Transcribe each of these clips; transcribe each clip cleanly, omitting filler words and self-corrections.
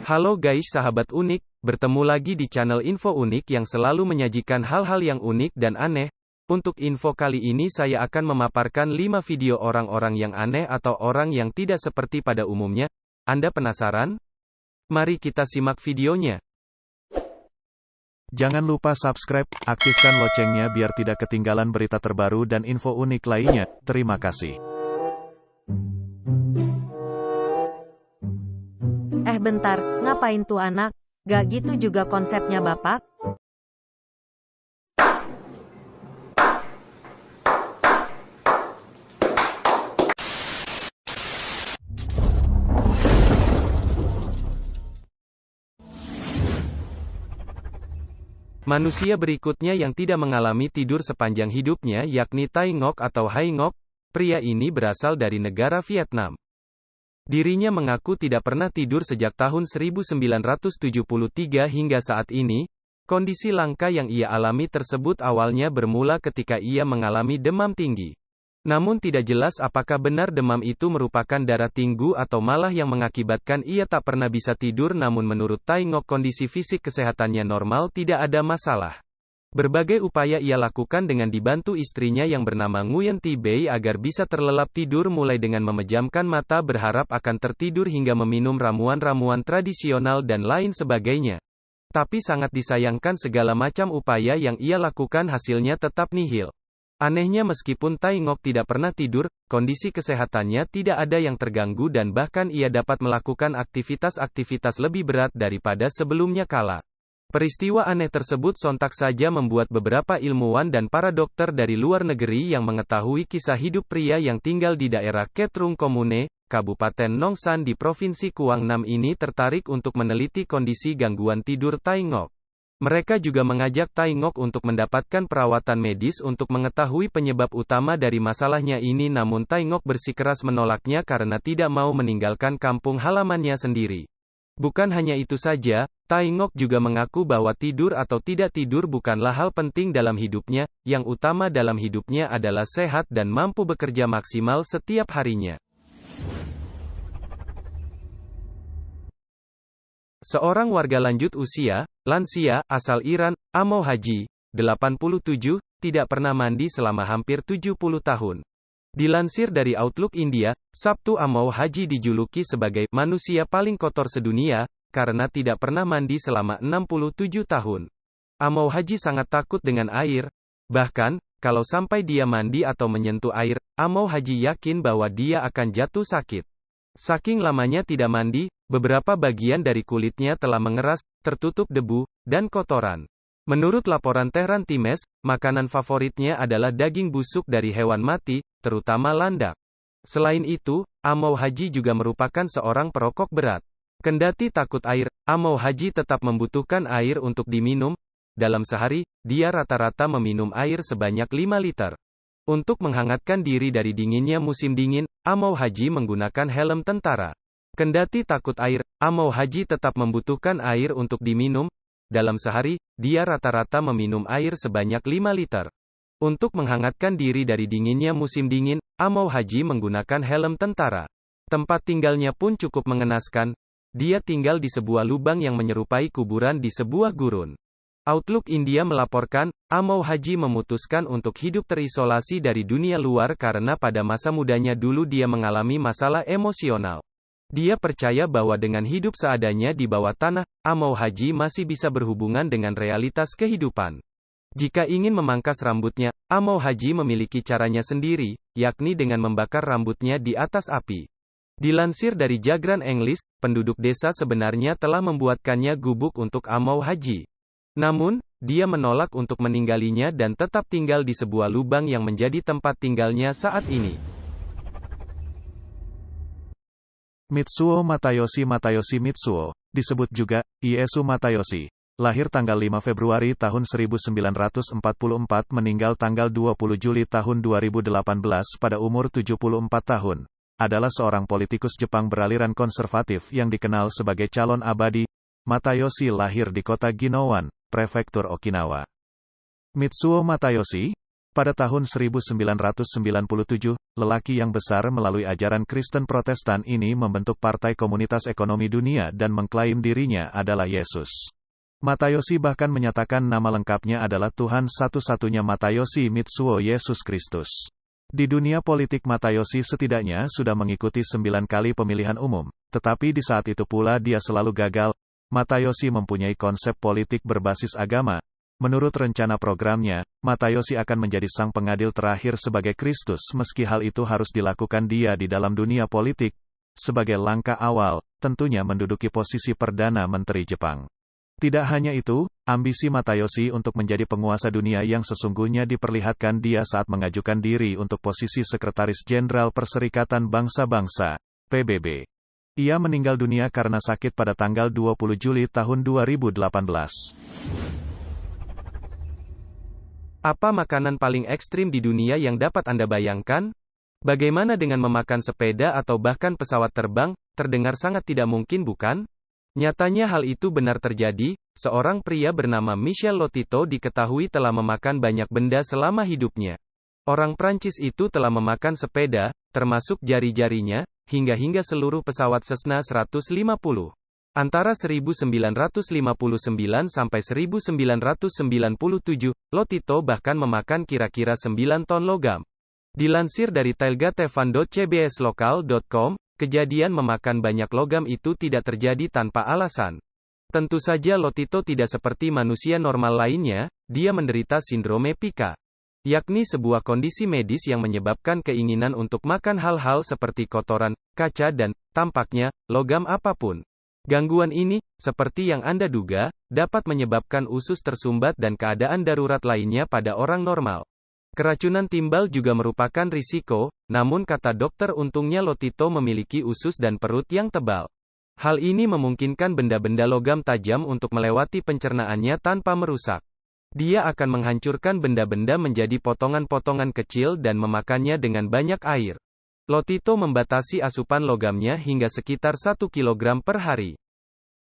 Halo guys sahabat unik, bertemu lagi di channel Info Unik yang selalu menyajikan hal-hal yang unik dan aneh. Untuk info kali ini saya akan memaparkan 5 video orang-orang yang aneh atau orang yang tidak seperti pada umumnya. Anda penasaran? Mari kita simak videonya. Jangan lupa subscribe, aktifkan loncengnya biar tidak ketinggalan berita terbaru dan info unik lainnya. Terima kasih. Bentar, ngapain tuh anak? Gak gitu juga konsepnya bapak? Manusia berikutnya yang tidak mengalami tidur sepanjang hidupnya yakni Tai Ngoc atau Hai Ngoc. Pria ini berasal dari negara Vietnam. Dirinya mengaku tidak pernah tidur sejak tahun 1973 hingga saat ini. Kondisi langka yang ia alami tersebut awalnya bermula ketika ia mengalami demam tinggi. Namun tidak jelas apakah benar demam itu merupakan darah tinggi atau malah yang mengakibatkan ia tak pernah bisa tidur. Namun menurut Tai Ngoc kondisi fisik kesehatannya normal, tidak ada masalah. Berbagai upaya ia lakukan dengan dibantu istrinya yang bernama Nguyen Thi Bay agar bisa terlelap tidur, mulai dengan memejamkan mata berharap akan tertidur hingga meminum ramuan-ramuan tradisional dan lain sebagainya. Tapi sangat disayangkan segala macam upaya yang ia lakukan hasilnya tetap nihil. Anehnya meskipun Tai Ngoc tidak pernah tidur, kondisi kesehatannya tidak ada yang terganggu dan bahkan ia dapat melakukan aktivitas-aktivitas lebih berat daripada sebelumnya kala. Peristiwa aneh tersebut sontak saja membuat beberapa ilmuwan dan para dokter dari luar negeri yang mengetahui kisah hidup pria yang tinggal di daerah Ket Rung Commune, Kabupaten Nong San di Provinsi Quang Nam ini tertarik untuk meneliti kondisi gangguan tidur Tai Ngoc. Mereka juga mengajak Tai Ngoc untuk mendapatkan perawatan medis untuk mengetahui penyebab utama dari masalahnya ini, namun Tai Ngoc bersikeras menolaknya karena tidak mau meninggalkan kampung halamannya sendiri. Bukan hanya itu saja, Tai Ngoc juga mengaku bahwa tidur atau tidak tidur bukanlah hal penting dalam hidupnya, yang utama dalam hidupnya adalah sehat dan mampu bekerja maksimal setiap harinya. Seorang warga lanjut usia, lansia, asal Iran, Amo Haji, 87, tidak pernah mandi selama hampir 70 tahun. Dilansir dari Outlook India, Sabtu Amo Haji dijuluki sebagai manusia paling kotor sedunia, karena tidak pernah mandi selama 67 tahun. Amo Haji sangat takut dengan air. Bahkan, kalau sampai dia mandi atau menyentuh air, Amo Haji yakin bahwa dia akan jatuh sakit. Saking lamanya tidak mandi, beberapa bagian dari kulitnya telah mengeras, tertutup debu, dan kotoran. Menurut laporan Tehran Times, makanan favoritnya adalah daging busuk dari hewan mati, terutama landak. Selain itu, Amo Haji juga merupakan seorang perokok berat. Kendati takut air, Amo Haji tetap membutuhkan air untuk diminum. Dalam sehari, dia rata-rata meminum air sebanyak 5 liter. Untuk menghangatkan diri dari dinginnya musim dingin, Amo Haji menggunakan helm tentara. Kendati takut air, Amo Haji tetap membutuhkan air untuk diminum. Dalam sehari, dia rata-rata meminum air sebanyak 5 liter. Untuk menghangatkan diri dari dinginnya musim dingin, Amo Haji menggunakan helm tentara. Tempat tinggalnya pun cukup mengenaskan. Dia tinggal di sebuah lubang yang menyerupai kuburan di sebuah gurun. Outlook India melaporkan, Amo Haji memutuskan untuk hidup terisolasi dari dunia luar karena pada masa mudanya dulu dia mengalami masalah emosional. Dia percaya bahwa dengan hidup seadanya di bawah tanah, Amo Haji masih bisa berhubungan dengan realitas kehidupan. Jika ingin memangkas rambutnya, Amo Haji memiliki caranya sendiri, yakni dengan membakar rambutnya di atas api. Dilansir dari Jagran English, penduduk desa sebenarnya telah membuatkannya gubuk untuk Amo Haji. Namun, dia menolak untuk meninggalnya dan tetap tinggal di sebuah lubang yang menjadi tempat tinggalnya saat ini. Mitsuo Matayoshi Mitsuo, disebut juga Iesu Matayoshi, lahir tanggal 5 Februari tahun 1944, meninggal tanggal 20 Juli tahun 2018 pada umur 74 tahun, adalah seorang politikus Jepang beraliran konservatif yang dikenal sebagai calon abadi. Matayoshi lahir di kota Ginowan, Prefektur Okinawa. Mitsuo Matayoshi Pada tahun 1997, lelaki yang besar melalui ajaran Kristen Protestan ini membentuk Partai Komunitas Ekonomi Dunia dan mengklaim dirinya adalah Yesus. Masayoshi bahkan menyatakan nama lengkapnya adalah Tuhan satu-satunya Masayoshi Mitsuo Yesus Kristus. Di dunia politik Masayoshi setidaknya sudah mengikuti 9 kali pemilihan umum, tetapi di saat itu pula dia selalu gagal. Masayoshi mempunyai konsep politik berbasis agama. Menurut rencana programnya, Masayoshi akan menjadi sang pengadil terakhir sebagai Kristus meski hal itu harus dilakukan dia di dalam dunia politik. Sebagai langkah awal, tentunya menduduki posisi Perdana Menteri Jepang. Tidak hanya itu, ambisi Masayoshi untuk menjadi penguasa dunia yang sesungguhnya diperlihatkan dia saat mengajukan diri untuk posisi Sekretaris Jenderal Perserikatan Bangsa-Bangsa, PBB. Ia meninggal dunia karena sakit pada tanggal 20 Juli tahun 2018. Apa makanan paling ekstrim di dunia yang dapat Anda bayangkan? Bagaimana dengan memakan sepeda atau bahkan pesawat terbang? Terdengar sangat tidak mungkin, bukan? Nyatanya hal itu benar terjadi. Seorang pria bernama Michel Lotito diketahui telah memakan banyak benda selama hidupnya. Orang Prancis itu telah memakan sepeda, termasuk jari-jarinya, hingga seluruh pesawat Cessna 150. Antara 1959 sampai 1997, Lotito bahkan memakan kira-kira 9 ton logam. Dilansir dari telgatefan.cbslocal.com, kejadian memakan banyak logam itu tidak terjadi tanpa alasan. Tentu saja Lotito tidak seperti manusia normal lainnya, dia menderita sindrome Pica, yakni sebuah kondisi medis yang menyebabkan keinginan untuk makan hal-hal seperti kotoran, kaca dan, tampaknya, logam apapun. Gangguan ini, seperti yang Anda duga, dapat menyebabkan usus tersumbat dan keadaan darurat lainnya pada orang normal. Keracunan timbal juga merupakan risiko, namun kata dokter untungnya Lotito memiliki usus dan perut yang tebal. Hal ini memungkinkan benda-benda logam tajam untuk melewati pencernaannya tanpa merusak. Dia akan menghancurkan benda-benda menjadi potongan-potongan kecil dan memakannya dengan banyak air. Lotito membatasi asupan logamnya hingga sekitar 1 kg per hari.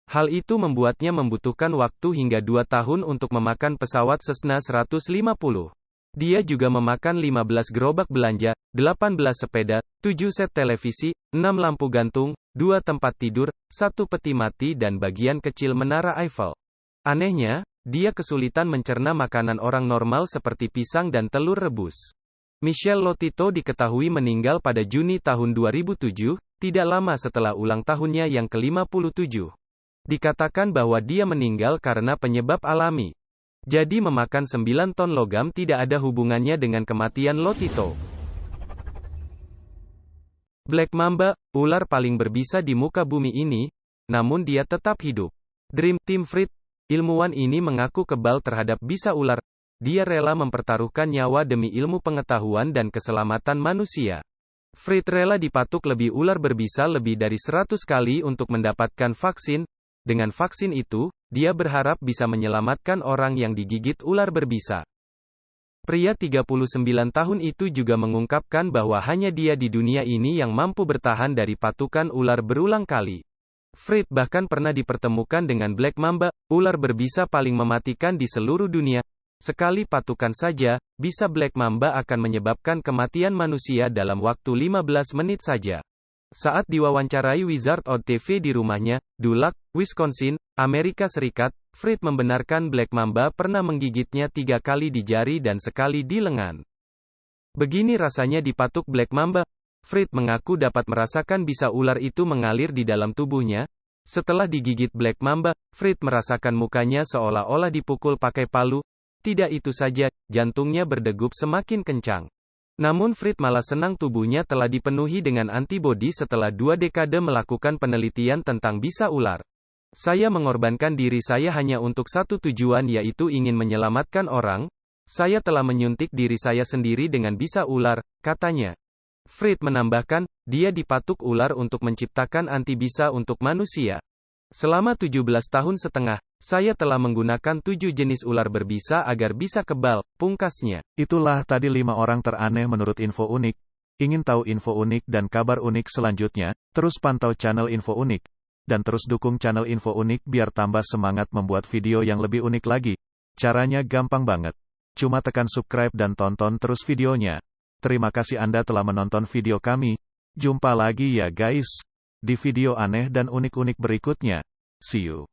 Hal itu membuatnya membutuhkan waktu hingga 2 tahun untuk memakan pesawat Cessna 150. Dia juga memakan 15 gerobak belanja, 18 sepeda, 7 set televisi, 6 lampu gantung, 2 tempat tidur, 1 peti mati dan bagian kecil menara Eiffel. Anehnya, dia kesulitan mencerna makanan orang normal seperti pisang dan telur rebus. Michel Lotito diketahui meninggal pada Juni tahun 2007, tidak lama setelah ulang tahunnya yang ke-57. Dikatakan bahwa dia meninggal karena penyebab alami. Jadi memakan 9 ton logam tidak ada hubungannya dengan kematian Lotito. Black Mamba, ular paling berbisa di muka bumi ini, namun dia tetap hidup. Dream Team Fred, ilmuwan ini mengaku kebal terhadap bisa ular. Dia rela mempertaruhkan nyawa demi ilmu pengetahuan dan keselamatan manusia. Fred rela dipatuk lebih ular berbisa lebih dari 100 kali untuk mendapatkan vaksin. Dengan vaksin itu, dia berharap bisa menyelamatkan orang yang digigit ular berbisa. Pria 39 tahun itu juga mengungkapkan bahwa hanya dia di dunia ini yang mampu bertahan dari patukan ular berulang kali. Fred bahkan pernah dipertemukan dengan Black Mamba, ular berbisa paling mematikan di seluruh dunia. Sekali patukan saja, bisa Black Mamba akan menyebabkan kematian manusia dalam waktu 15 menit saja. Saat diwawancarai Wizard of TV di rumahnya, Dulac, Wisconsin, Amerika Serikat, Fred membenarkan Black Mamba pernah menggigitnya 3 kali di jari dan sekali di lengan. Begini rasanya dipatuk Black Mamba. Fred mengaku dapat merasakan bisa ular itu mengalir di dalam tubuhnya. Setelah digigit Black Mamba, Fred merasakan mukanya seolah-olah dipukul pakai palu. Tidak itu saja, jantungnya berdegup semakin kencang. Namun Fred malah senang tubuhnya telah dipenuhi dengan antibodi setelah 2 dekade melakukan penelitian tentang bisa ular. Saya mengorbankan diri saya hanya untuk satu tujuan, yaitu ingin menyelamatkan orang. Saya telah menyuntik diri saya sendiri dengan bisa ular, katanya. Fred menambahkan, dia dipatuk ular untuk menciptakan antibisa untuk manusia. Selama 17 tahun setengah, saya telah menggunakan 7 jenis ular berbisa agar bisa kebal, pungkasnya. Itulah tadi 5 orang teraneh menurut Info Unik. Ingin tahu info unik dan kabar unik selanjutnya? Terus pantau channel Info Unik. Dan terus dukung channel Info Unik biar tambah semangat membuat video yang lebih unik lagi. Caranya gampang banget. Cuma tekan subscribe dan tonton terus videonya. Terima kasih Anda telah menonton video kami. Jumpa lagi ya guys, di video aneh dan unik-unik berikutnya. See you.